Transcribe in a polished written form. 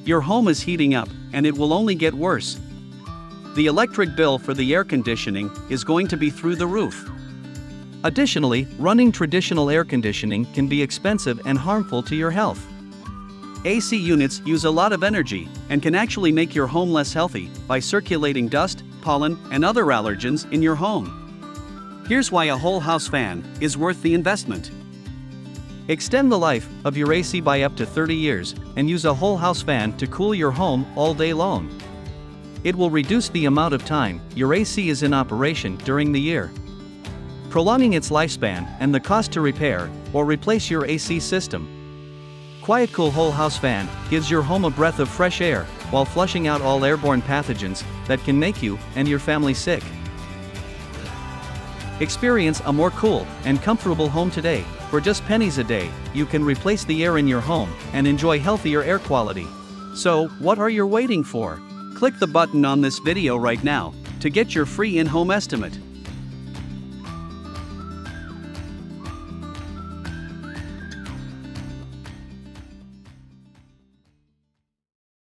Your home is heating up, and it will only get worse. The electric bill for the air conditioning is going to be through the roof. Additionally, running traditional air conditioning can be expensive and harmful to your health. AC units use a lot of energy and can actually make your home less healthy by circulating dust, pollen, and other allergens in your home. Here's why a whole house fan is worth the investment. Extend the life of your AC by up to 30 years and use a whole house fan to cool your home all day long. It will reduce the amount of time your AC is in operation during the year, prolonging its lifespan and the cost to repair or replace your AC system. QuietCool Whole House Fan gives your home a breath of fresh air while flushing out all airborne pathogens that can make you and your family sick. Experience a more cool and comfortable home today. For just pennies a day, you can replace the air in your home and enjoy healthier air quality. So, what are you waiting for? Click the button on this video right now to get your free in-home estimate.